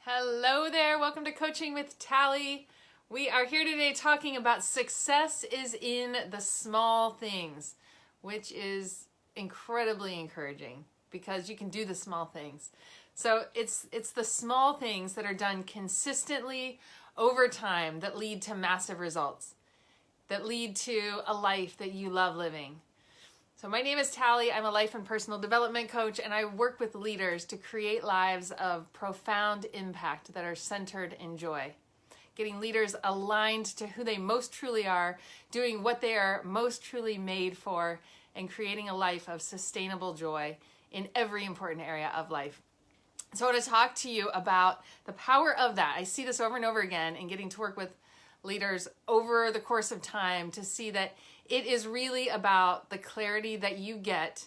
Hello there, welcome to Coaching with Tally. We are here today talking about success is in the small things, which is incredibly encouraging because you can do the small things. So it's the small things that are done consistently over time that lead to massive results, that lead to a life that you love living. So my name is Tally. I'm a life and personal development coach, and I work with leaders to create lives of profound impact that are centered in joy. Getting leaders aligned to who they most truly are, doing what they are most truly made for, and creating a life of sustainable joy in every important area of life. So I want to talk to you about the power of that. I see this over and over again in getting to work with leaders over the course of time to see that it is really about the clarity that you get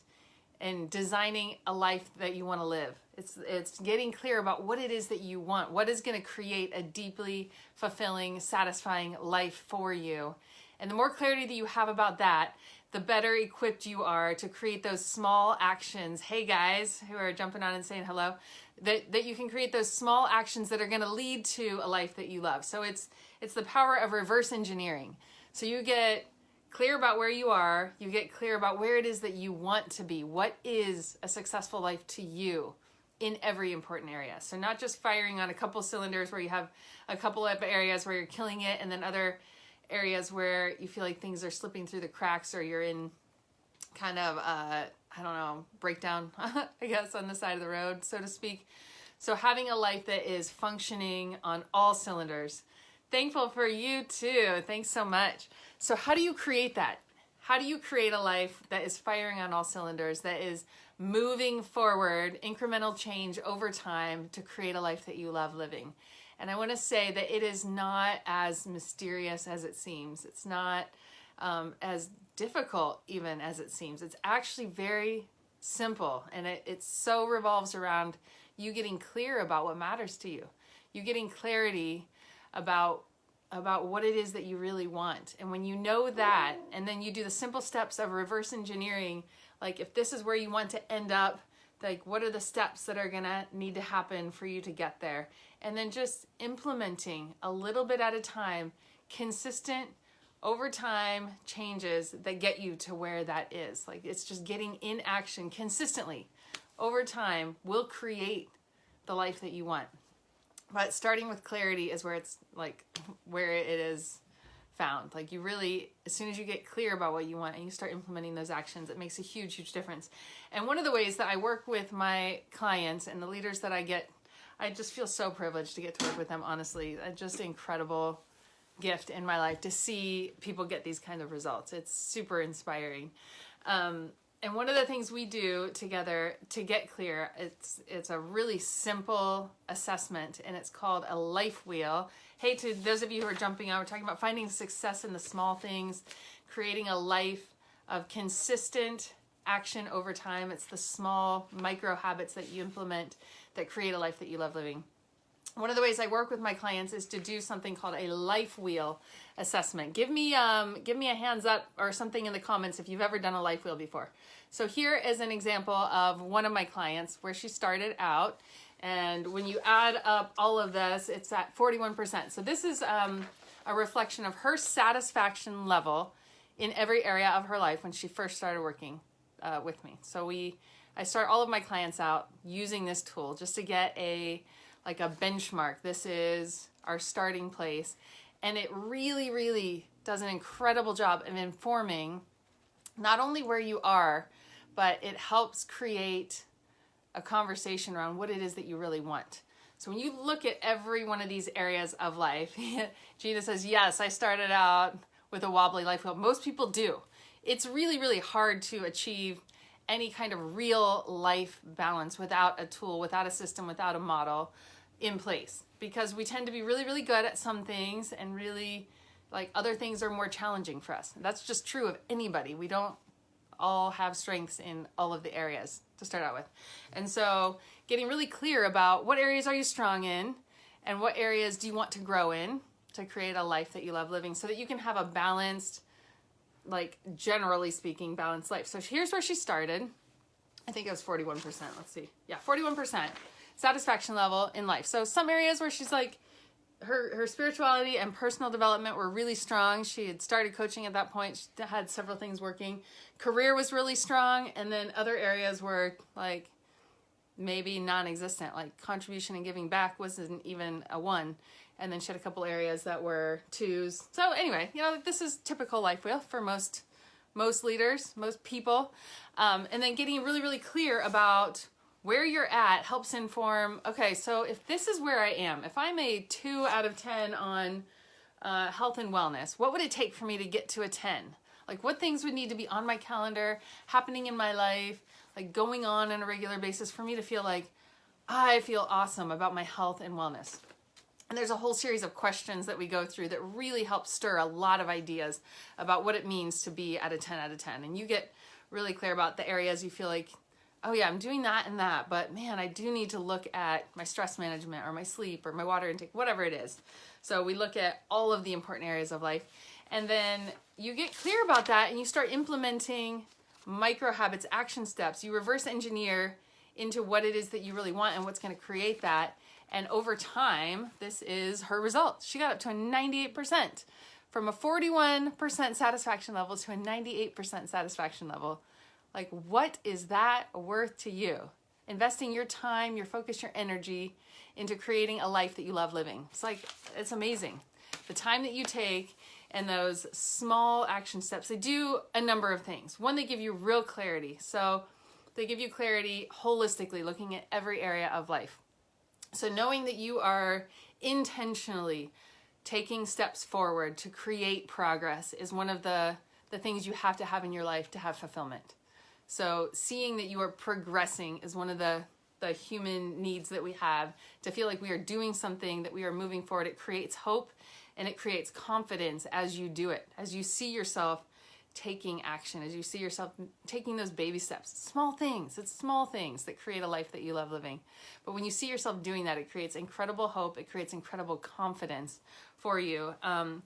in designing a life that you want to live. It's getting clear about what it is that you want, what is going to create a deeply fulfilling, satisfying life for you. And the more clarity that you have about that, the better equipped you are to create those small actions. Hey guys who are jumping on and saying hello, that you can create those small actions that are going to lead to a life that you love. So it's the power of reverse engineering. So you get clear about where you are, you get clear about where it is that you want to be. What is a successful life to you in every important area? So not just firing on a couple cylinders where you have a couple of areas where you're killing it and then other areas where you feel like things are slipping through the cracks or you're in kind of, breakdown, I guess, on the side of the road, so to speak. So having a life that is functioning on all cylinders. Thankful for you too. Thanks so much. So how do you create that? How do you create a life that is firing on all cylinders, that is moving forward, incremental change over time to create a life that you love living? And I want to say that it is not as mysterious as it seems. It's not as difficult even as it seems. It's actually very simple, and it so revolves around you getting clear about what matters to you. You getting clarity about what it is that you really want. And when you know that, and then you do the simple steps of reverse engineering, like if this is where you want to end up, like what are the steps that are gonna need to happen for you to get there? And then just implementing a little bit at a time, consistent over time changes that get you to where that is. Like it's just getting in action consistently over time will create the life that you want. But starting with clarity is where it's like where it is found. Like you really, as soon as you get clear about what you want and you start implementing those actions, it makes a huge, huge difference. And one of the ways that I work with my clients and the leaders that I get, I just feel so privileged to get to work with them, honestly. Just an incredible gift in my life to see people get these kind of results. It's super inspiring. And one of the things we do together to get clear, it's a really simple assessment, and it's called a life wheel. Hey, to those of you who are jumping on, we're talking about finding success in the small things, creating a life of consistent action over time. It's the small micro habits that you implement that create a life that you love living. One of the ways I work with my clients is to do something called a life wheel assessment. Give me a hands up or something in the comments if you've ever done a life wheel before. So here is an example of one of my clients where she started out, and when you add up all of this, it's at 41%. So this is a reflection of her satisfaction level in every area of her life when she first started working with me. So I start all of my clients out using this tool just to get a benchmark. This is our starting place. And it really, really does an incredible job of informing not only where you are, but it helps create a conversation around what it is that you really want. So when you look at every one of these areas of life, Gina says, yes, I started out with a wobbly life wheel. Most people do. It's really, really hard to achieve any kind of real life balance without a tool, without a system, without a model in place, because we tend to be really, really good at some things and really like other things are more challenging for us. That's just true of anybody. We don't all have strengths in all of the areas to start out with. And so getting really clear about what areas are you strong in and what areas do you want to grow in to create a life that you love living so that you can have a balanced, like generally speaking, balanced life. So here's where she started. I think it was 41%. Let's see. Yeah, 41%. satisfaction level in life. So some areas where she's like, her spirituality and personal development were really strong. She had started coaching at that point. She had several things working. Career was really strong. And then other areas were like maybe non-existent, like contribution and giving back wasn't even a 1. And then she had a couple areas that were 2s. So anyway, you know, this is typical life wheel for most leaders, most people. And then getting really, really clear about where you're at helps inform, okay, so if this is where I am, if I'm a 2 out of 10 on health and wellness, what would it take for me to get to a 10? Like what things would need to be on my calendar, happening in my life, like going on a regular basis for me to feel like I feel awesome about my health and wellness. And there's a whole series of questions that we go through that really help stir a lot of ideas about what it means to be at a 10 out of 10. And you get really clear about the areas you feel like, oh yeah, I'm doing that and that, but man, I do need to look at my stress management or my sleep or my water intake, whatever it is. So we look at all of the important areas of life. And then you get clear about that and you start implementing micro habits, action steps. You reverse engineer into what it is that you really want and what's going to create that. And over time, this is her result. She got up to a 98%, from a 41% satisfaction level to a 98% satisfaction level. Like, what is that worth to you? Investing your time, your focus, your energy into creating a life that you love living. It's like, it's amazing. The time that you take and those small action steps, they do a number of things. One, they give you real clarity. So they give you clarity holistically, looking at every area of life. So knowing that you are intentionally taking steps forward to create progress is one of the things you have to have in your life to have fulfillment. So seeing that you are progressing is one of the human needs that we have, to feel like we are doing something, that we are moving forward. It creates hope and it creates confidence as you do it, as you see yourself taking action, as you see yourself taking those baby steps. Small things. It's small things that create a life that you love living. But when you see yourself doing that, it creates incredible hope. It creates incredible confidence for you. And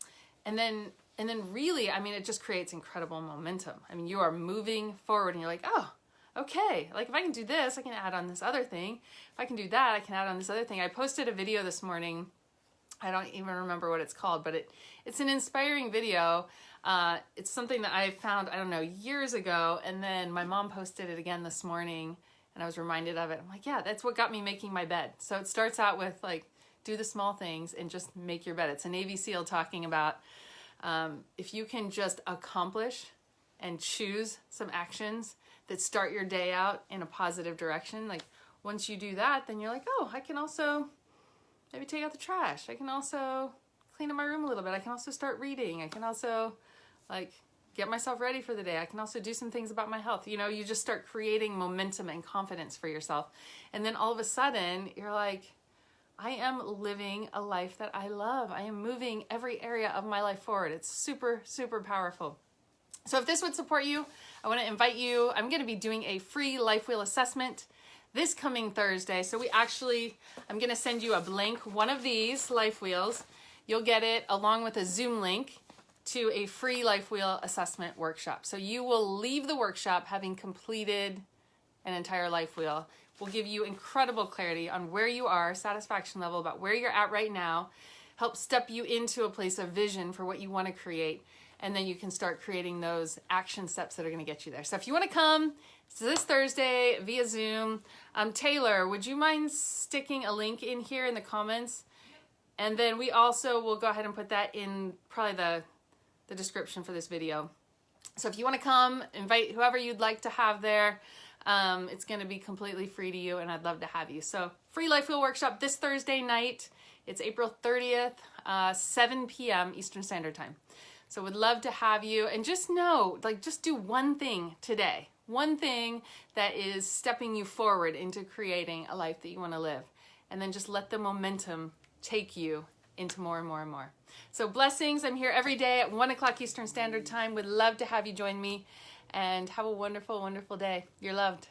then really, I mean, it just creates incredible momentum. I mean, you are moving forward and you're like, oh, okay. Like if I can do this, I can add on this other thing. If I can do that, I can add on this other thing. I posted a video this morning. I don't even remember what it's called, but it's an inspiring video. It's something that I found, I don't know, years ago. And then my mom posted it again this morning and I was reminded of it. I'm like, yeah, that's what got me making my bed. So it starts out with like, do the small things and just make your bed. It's a Navy SEAL talking about if you can just accomplish and choose some actions that start your day out in a positive direction. Like once you do that, then you're like, oh, I can also maybe take out the trash. I can also clean up my room a little bit. I can also start reading. I can also like get myself ready for the day. I can also do some things about my health. You know, you just start creating momentum and confidence for yourself. And then all of a sudden you're like, I am living a life that I love. I am moving every area of my life forward. It's super, super powerful. So if this would support you, I want to invite you. I'm going to be doing a free life wheel assessment this coming Thursday. So I'm going to send you a blank one of these life wheels. You'll get it along with a Zoom link to a free life wheel assessment workshop. So you will leave the workshop having completed an entire life wheel. We'll give you incredible clarity on where you are, satisfaction level, about where you're at right now, help step you into a place of vision for what you want to create, and then you can start creating those action steps that are going to get you there. So if you want to come, it's this Thursday via Zoom. Taylor, would you mind sticking a link in here in the comments? And then we also will go ahead and put that in probably the description for this video. So if you want to come, invite whoever you'd like to have there. It's going to be completely free to you, and I'd love to have you. So free life wheel workshop this Thursday night. It's April 30th, 7 p.m. Eastern Standard Time. So would love to have you. And just know, like, just do one thing today. One thing that is stepping you forward into creating a life that you want to live. And then just let the momentum take you into more and more and more. So blessings. I'm here every day at 1 o'clock Eastern Standard Time. Would love to have you join me. And have a wonderful, wonderful day. You're loved.